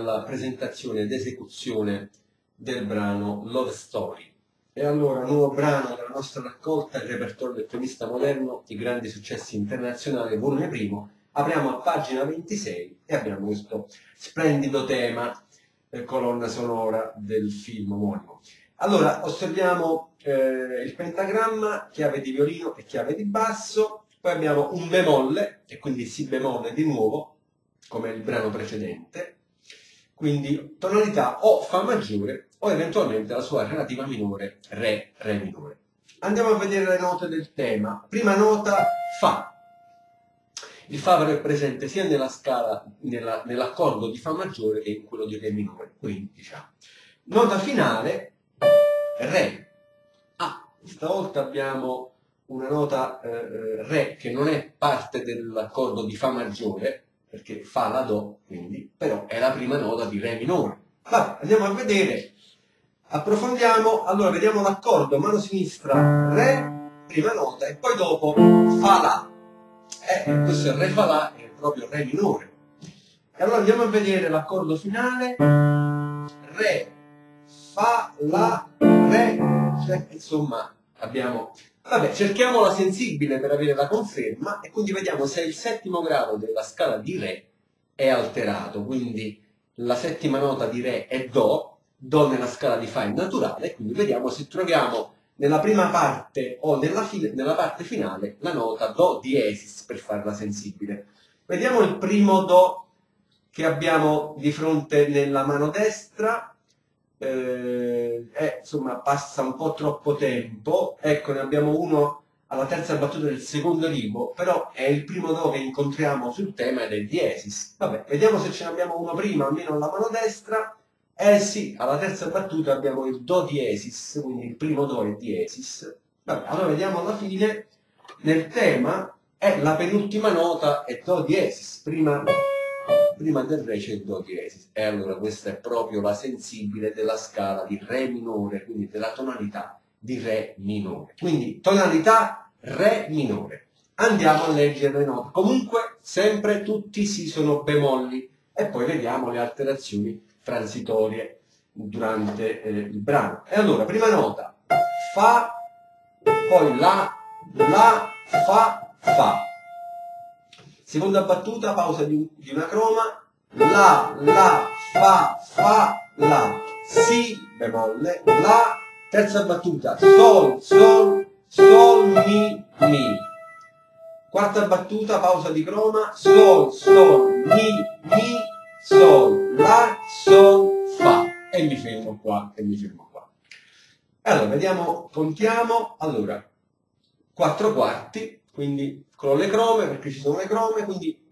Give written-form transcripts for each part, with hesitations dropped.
alla presentazione ed esecuzione del brano Love Story. E allora, nuovo brano della nostra raccolta, il repertorio del pianista moderno, i grandi successi internazionali, volume primo. Apriamo a pagina 26 e abbiamo questo splendido tema, colonna sonora del film omonimo. Allora, osserviamo il pentagramma, chiave di violino e chiave di basso, poi abbiamo un bemolle, e quindi si bemolle di nuovo, come il brano precedente, quindi tonalità o Fa maggiore o eventualmente la sua relativa minore, Re, Re minore. Andiamo a vedere le note del tema. Prima nota, Fa. Il Fa è presente sia nella scala, nell'accordo di Fa maggiore che in quello di Re minore, quindi diciamo. Nota finale, Re. Stavolta abbiamo una nota Re che non è parte dell'accordo di Fa maggiore, perché Fa la Do, quindi, però è la prima nota di Re minore. Vabbè, andiamo a vedere, approfondiamo. Allora, vediamo l'accordo, mano sinistra, Re, prima nota, e poi dopo Fa La. Questo è Re Fa La, è proprio Re minore. E allora andiamo a vedere l'accordo finale, Re, Fa, La, Re, insomma abbiamo... Vabbè, cerchiamola sensibile per avere la conferma e quindi vediamo se il settimo grado della scala di Re è alterato, quindi la settima nota di Re è Do, Do nella scala di Fa è naturale, quindi vediamo se troviamo nella prima parte o nella parte finale la nota Do diesis per farla sensibile. Vediamo il primo Do che abbiamo di fronte nella mano destra. Insomma passa un po' troppo tempo, ecco, ne abbiamo uno alla terza battuta del secondo rigo, però è il primo Do che incontriamo sul tema ed è diesis. Vabbè, vediamo se ce ne abbiamo uno prima, almeno alla mano destra. Sì, alla terza battuta abbiamo il Do diesis, quindi il primo Do è diesis. Vabbè, allora vediamo alla fine, nel tema la penultima nota è Do diesis, prima del Re c'è il Do diesis, e allora questa è proprio la sensibile della scala di Re minore, quindi della tonalità di Re minore. Quindi tonalità Re minore. Andiamo a leggere le note. Comunque sempre tutti si sono bemolli e poi vediamo le alterazioni transitorie durante il brano. E allora, prima nota, Fa, poi La, Fa, Fa. Seconda battuta, pausa di una croma, La, Fa, La, Si, bemolle, La, terza battuta, Sol, Mi. Quarta battuta, pausa di croma, Sol, Mi, Sol, La, Sol, Fa. E mi fermo qua, Allora, vediamo, contiamo, allora, 4 quarti, quindi con le crome, perché ci sono le crome, quindi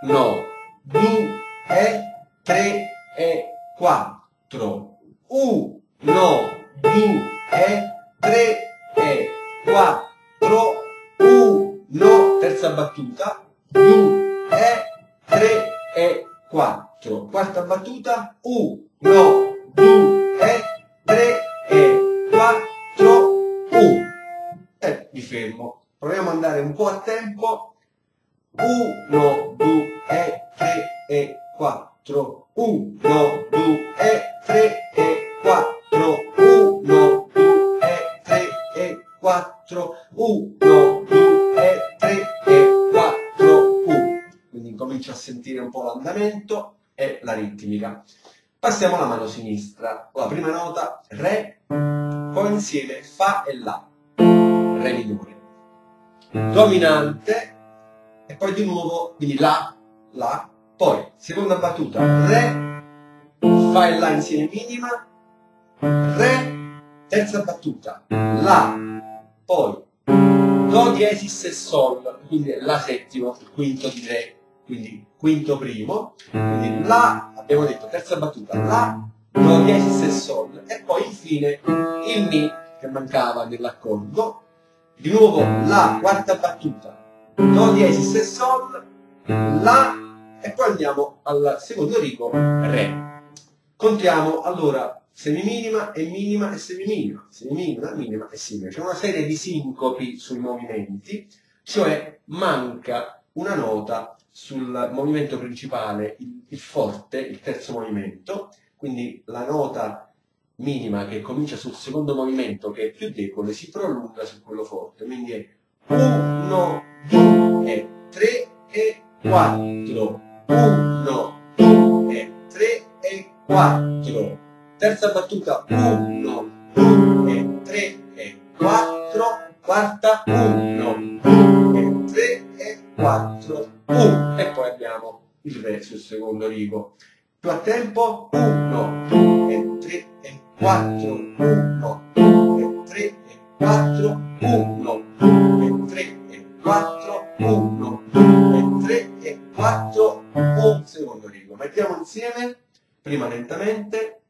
1, 2, 3 e 4. 1, 2, 3 e 4. 1, terza battuta, 2, 3 e 4. Quarta battuta, 1, 2, 3 e 4. 1. E mi fermo. Proviamo ad andare un po' a tempo. 1, 2, 3 e 4. 1, 2, 3 e 4. 1, 2, 3 e 4. 1, 2, 3 e 4. 1. Quindi comincio a sentire un po' l'andamento e la ritmica. Passiamo alla mano sinistra. La prima nota, Re, poi insieme Fa e La. Re minore. Dominante, e poi di nuovo, quindi La, poi seconda battuta, Re, Fa e La insieme minima, Re, terza battuta, La, poi Do diesis e Sol, quindi la settima, il quinto di Re, quindi quinto primo, quindi La, abbiamo detto terza battuta, La, Do diesis e Sol, e poi infine il Mi che mancava nell'accordo. Di nuovo La, quarta battuta, Do diesis e Sol, La, e poi andiamo al secondo rigo, Re. Contiamo allora semiminima e minima e semiminima, semiminima, minima e semimina. C'è una serie di sincopi sui movimenti, cioè manca una nota sul movimento principale, il forte, il terzo movimento, quindi la nota minima che comincia sul secondo movimento, che è più debole, si prolunga su quello forte, quindi è 1, 2, 3 e 4, 1, 2, 3 e 4, terza battuta 1, 2, 3 e 4, quarta 1, 2, 3 e 4, 1, e poi abbiamo il re sul secondo rigo. Più a tempo, 1, 2, 3 e 4, 1, 2, 3 e 4, 1, 2, 3 e 4, 1, 2, 3 e 4, un secondo rigo. Mettiamo insieme, prima lentamente,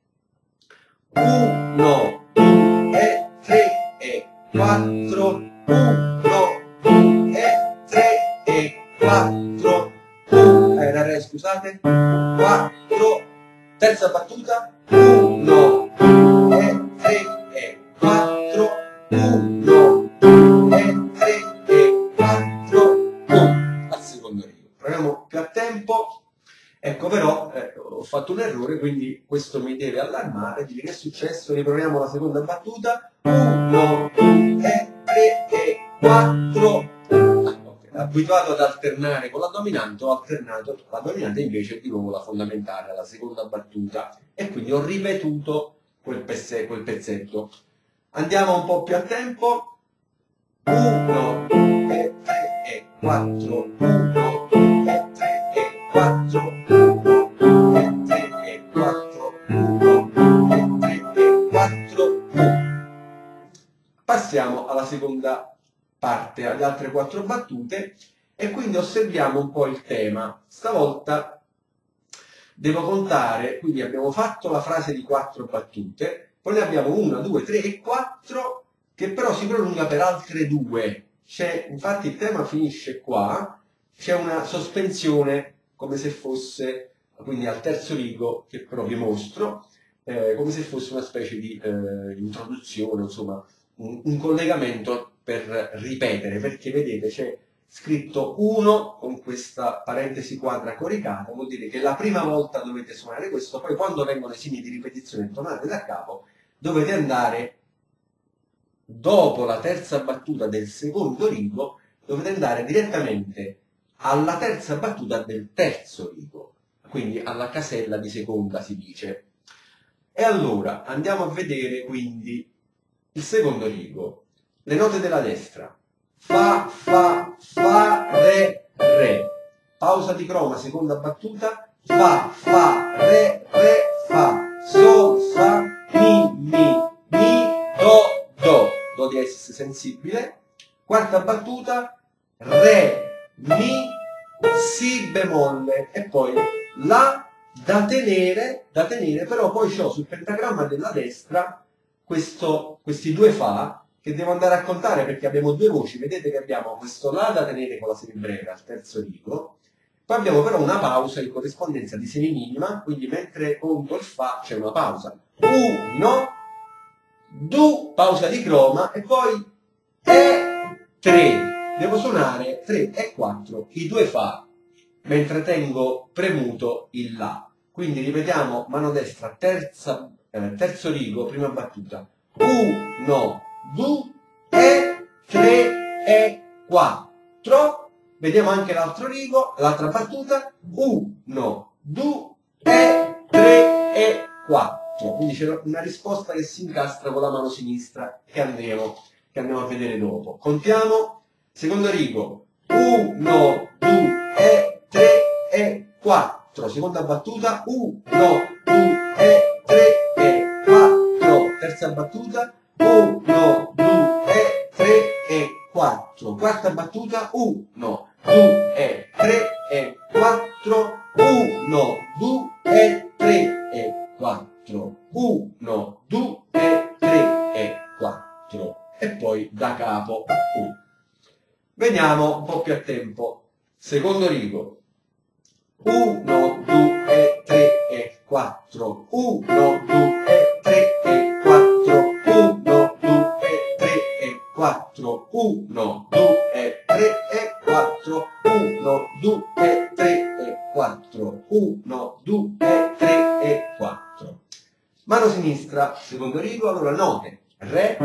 1, 2, 3 e 4, 1, 2, 3 e 4, era re, scusate, 4, terza battuta, 1, 2, 3 e 4, 1, 2, 3 e 4, 1, al secondo rigo. Proviamo più a tempo. Ecco, però ho fatto un errore, quindi questo mi deve allarmare. Dire che è successo, riproviamo la seconda battuta, 1, 2, 3 e 4. Abituato ad alternare con la dominante, ho alternato la dominante invece di nuovo la fondamentale, la seconda battuta, e quindi ho ripetuto quel pezzetto. Andiamo un po' più a tempo, 1, 2, 3 e 4, 1, 2, 3 e 4, 1, 2, 3 e 4, 1, 2, 3 e 4, 1. Passiamo alla seconda parte, alle altre 4 battute, e quindi osserviamo un po' il tema. Stavolta devo contare, quindi abbiamo fatto la frase di 4 battute, poi ne abbiamo 1, 2, 3 e 4 che però si prolunga per altre 2. Infatti il tema finisce qua, c'è una sospensione come se fosse, quindi al terzo rigo, che però vi mostro, come se fosse una specie di introduzione, insomma, un collegamento per ripetere, perché vedete c'è scritto 1 con questa parentesi quadra coricata, vuol dire che la prima volta dovete suonare questo, poi quando vengono i segni di ripetizione tornate da capo, dovete andare dopo la terza battuta del secondo rigo, dovete andare direttamente alla terza battuta del terzo rigo, quindi alla casella di seconda si dice. E allora andiamo a vedere quindi il secondo rigo. Le note della destra, fa, fa, fa, re, re. Pausa di croma, seconda battuta, fa, fa, re, re, fa, sol, fa, mi, do, do diesis sensibile. Quarta battuta, re, mi, si bemolle, e poi la da tenere, però poi ho sul pentagramma della destra questi due fa che devo andare a contare, perché abbiamo 2 voci. Vedete che abbiamo questo la da tenere con la semibreve al terzo rigo, poi abbiamo però una pausa in corrispondenza di semiminima, quindi mentre conto il fa c'è una pausa, 1, 2, pausa di croma, e poi e 3. Devo suonare 3 e 4 i 2 fa mentre tengo premuto il la. Quindi ripetiamo: mano destra, terzo rigo, prima battuta, 1, 2, 3 e 4. Vediamo anche l'altro rigo, l'altra battuta, 1, 2, 3 e 4. Quindi c'è una risposta che si incastra con la mano sinistra che andiamo a vedere dopo. Contiamo, secondo rigo, 1, 2, 3 e 4. Seconda battuta, 1, 2, 3 e 4. Terza battuta, 1, 2, 3 e 4. Quarta battuta, 1, 2, 3 e 4. 1, 2, 3 e 4. 1, 2, 3 e 4. E poi da capo 1. Veniamo un po' più a tempo. Secondo rigo, 1, 2, 3 e 4. 1, 2, 3 e 4. 1, 2, 3 e 4. 1, 2, 3 e 4. 1, 2, 3 e 4. 1, mano sinistra, secondo rigo, allora note, Re,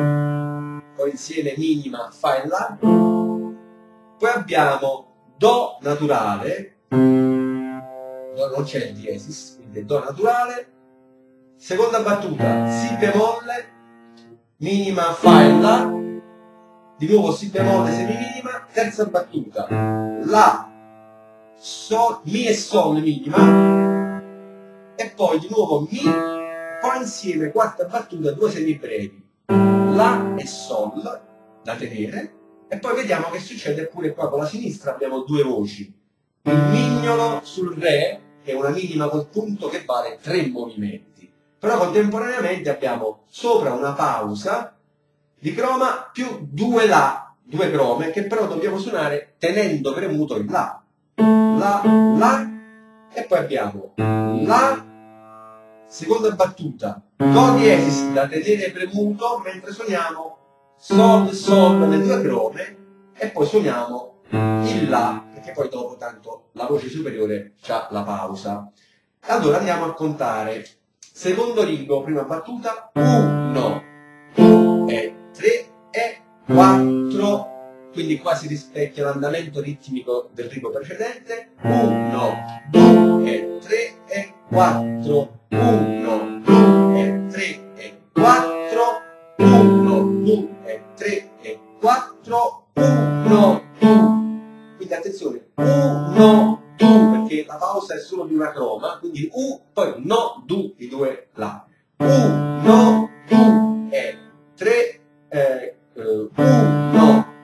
poi insieme minima, Fa e La, poi abbiamo Do naturale, non c'è il diesis, quindi Do naturale, seconda battuta, Si bemolle, minima, Fa e La, di nuovo Si bemolle, semiminima, terza battuta, La, Sol, Mi e Sol minima, e poi di nuovo Mi, poi insieme quarta battuta, due semibrevi, La e Sol da tenere, e poi vediamo che succede pure qua con la sinistra, abbiamo due voci, il mignolo sul Re, che è una minima col punto che vale 3 movimenti, però contemporaneamente abbiamo sopra una pausa di croma più 2 La, 2 crome, che però dobbiamo suonare tenendo premuto il La, La, e poi abbiamo La, seconda battuta, Do diesis da tenere premuto mentre suoniamo Sol, Sol, le 2 crome, e poi suoniamo il La, perché poi dopo tanto la voce superiore c'ha la pausa. Allora andiamo a contare. Secondo rigo, prima battuta, 1, 2, 3 e 4. Quindi qua si rispecchia l'andamento ritmico del rigo precedente. 1, 2, 3 e 4. 1, 2, 3 e 4. 1, 2, 3 e 4. 1, 2. Quindi attenzione, 1, 2, perché la pausa è solo di una croma, quindi poi no, du, i 2 La. 1, 2, 3, 1,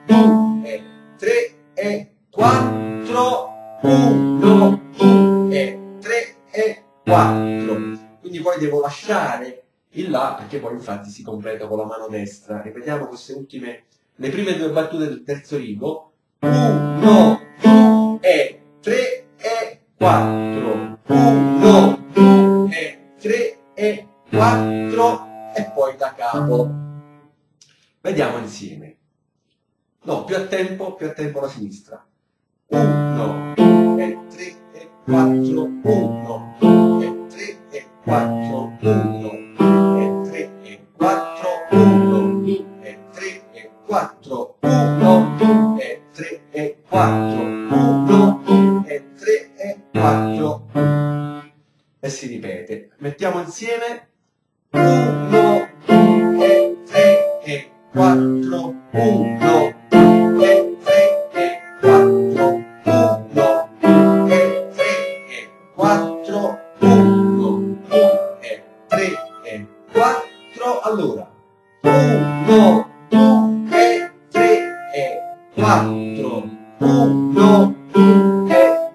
2, 3 e 4. 1, 2, 3 e 4. Quindi poi devo lasciare il La, perché poi infatti si completa con la mano destra. Ripetiamo queste ultime, le prime 2 battute del terzo rigo. 1, 2, 3 e 4. 1, 2, 3 e 4. E poi da capo. Vediamo insieme. No, più a tempo la sinistra. 1, 2, 3 e 4. 1, 2, 3 e 4. 1, 2, 3 e 4. 1, 2, 3 e 4. 1, 2, 3 e 4. 1, 2, 3 e 4. E si ripete. Mettiamo insieme. 1, 2, 3 e 4. 1, 2, 3 e 4. 1, 2, 3 e 4. 1, 2, 3 e 4. Allora, 1, 2, 3 e 4. 1, 2,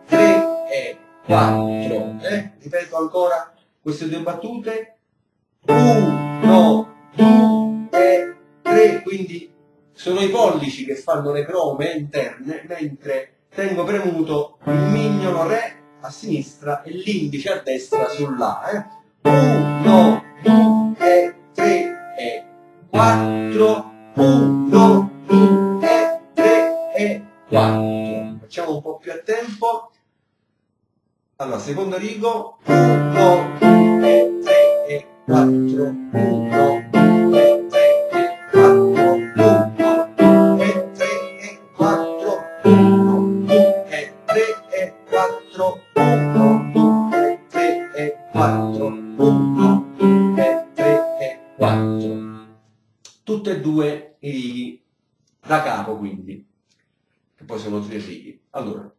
3 e 4. Ripeto ancora queste 2 battute. 1, 2, 3, quindi sono i pollici che fanno le crome interne, mentre tengo premuto il mignolo Re a sinistra e l'indice a destra sul La. 1, 2, 3 e 4. 1, 2, 3 e 4. Facciamo un po' più a tempo. Allora, secondo rigo. 1, 2, 3 e 4. 1, 2, 3 e 4. 1, 2, 3 e 4. 1, 2, 3 e 4. 1, 2, 3 e 4. 1, 2, 3 e 4. Tutte e 2 i righi da capo, quindi, che poi sono 3 righi. Allora,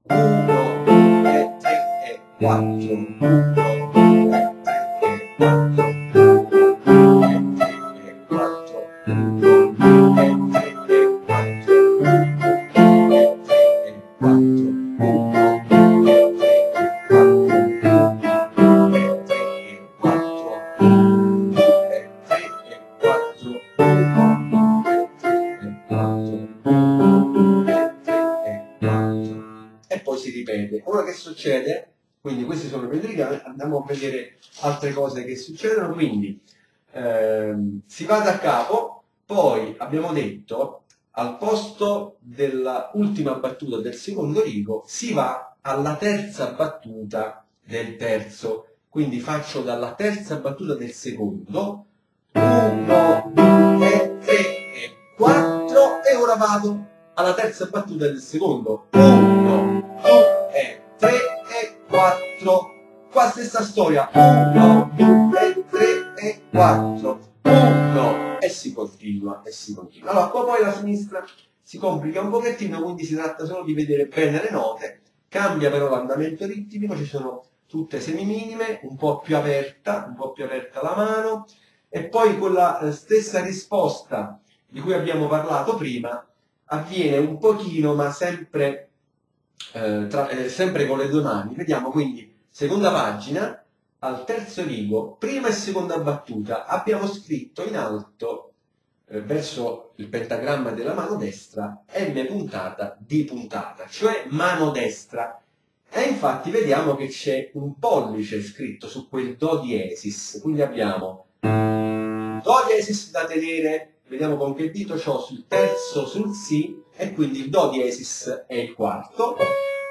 1, 2, 3 e 4. 1, 2, 3 e 4. 1, 2, 3 e 4. 1, 2, 3 e 4. 1, 2, 3 e 4. 1, 2, 3 e 4. 1, 2, 3 e 4. 1, 2, 3 e 4. 1, 2, 3 e 4. 1, 2, 3 e 4. E poi si ripete. Ora che succede? Quindi questi sono i pedrigani, andiamo a vedere altre cose che succedono. Quindi si va da capo, poi abbiamo detto al posto dell'ultima battuta del secondo rigo si va alla terza battuta del terzo, quindi faccio dalla terza battuta del secondo, 1, 2, 3 e 4, e ora vado alla terza battuta del secondo, 1, 2, 3 e 4, qua stessa storia, 1, 2, 3 e 4, 1, e si continua, e si continua. Allora, qua poi la sinistra si complica un pochettino, quindi si tratta solo di vedere bene le note, cambia però l'andamento ritmico, ci sono tutte semiminime, un po' più aperta la mano, e poi con la stessa risposta di cui abbiamo parlato prima, avviene un pochino, ma sempre, sempre con le due mani. Vediamo quindi, seconda pagina, al terzo rigo, prima e seconda battuta, abbiamo scritto in alto, verso il pentagramma della mano destra, M puntata, D puntata, cioè mano destra. E infatti vediamo che c'è un pollice scritto su quel Do diesis, quindi abbiamo Do diesis da tenere, vediamo con che dito c'ho sul terzo, sul Si, e quindi il Do diesis è il quarto.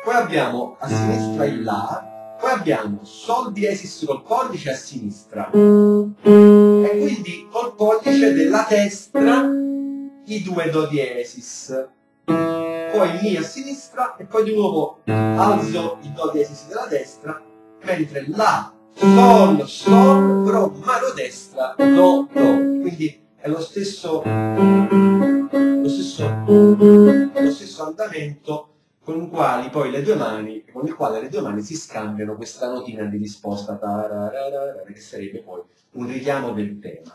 Poi abbiamo a sinistra il La, poi abbiamo Sol diesis col pollice a sinistra, e quindi col pollice della destra i due Do diesis. Poi Mi a sinistra e poi di nuovo alzo il Do diesis della destra, mentre La, Sol, Sol, però mano destra, Do, Do. Quindi è lo stesso andamento con il quale le due mani si scambiano questa notina di risposta, che sarebbe poi un richiamo del tema.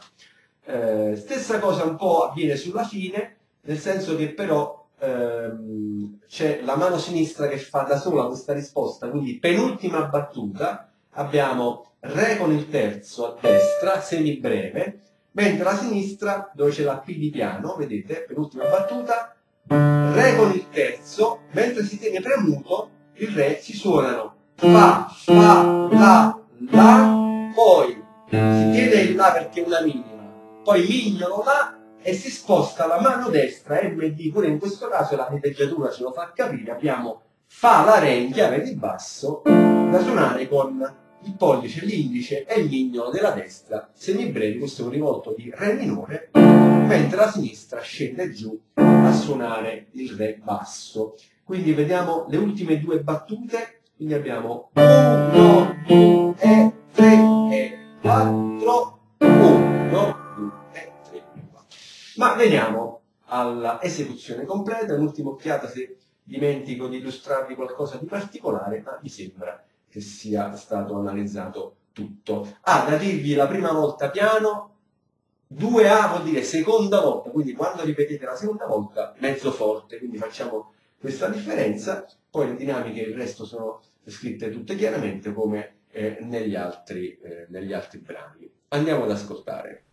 Stessa cosa un po' avviene sulla fine, nel senso che però c'è la mano sinistra che fa da sola questa risposta, quindi penultima battuta abbiamo Re con il terzo a destra, semibreve, mentre la sinistra, dove c'è la P di piano, vedete, penultima battuta, Re con il terzo, mentre si tiene premuto, il Re si suonano Fa, Fa, La, poi si tiene il La perché è una minima, poi mignolo La, e si sposta la mano destra, MD, pure in questo caso la diteggiatura ce lo fa capire, abbiamo Fa, La, Re in chiave di basso, da suonare con il pollice, l'indice e il mignolo della destra, semibrevi, questo è un rivolto di Re minore, mentre la sinistra scende giù a suonare il Re basso. Quindi vediamo le ultime due battute, quindi abbiamo 1, 2, 3 e 4, 1, 2, 3 e 4. Ma veniamo alla esecuzione completa, un'ultima occhiata se dimentico di illustrarvi qualcosa di particolare, ma mi sembra che sia stato analizzato tutto. Da dirvi la prima volta piano, 2A vuol dire seconda volta, quindi quando ripetete la seconda volta mezzo forte, quindi facciamo questa differenza, poi le dinamiche e il resto sono scritte tutte chiaramente come negli altri brani. Andiamo ad ascoltare.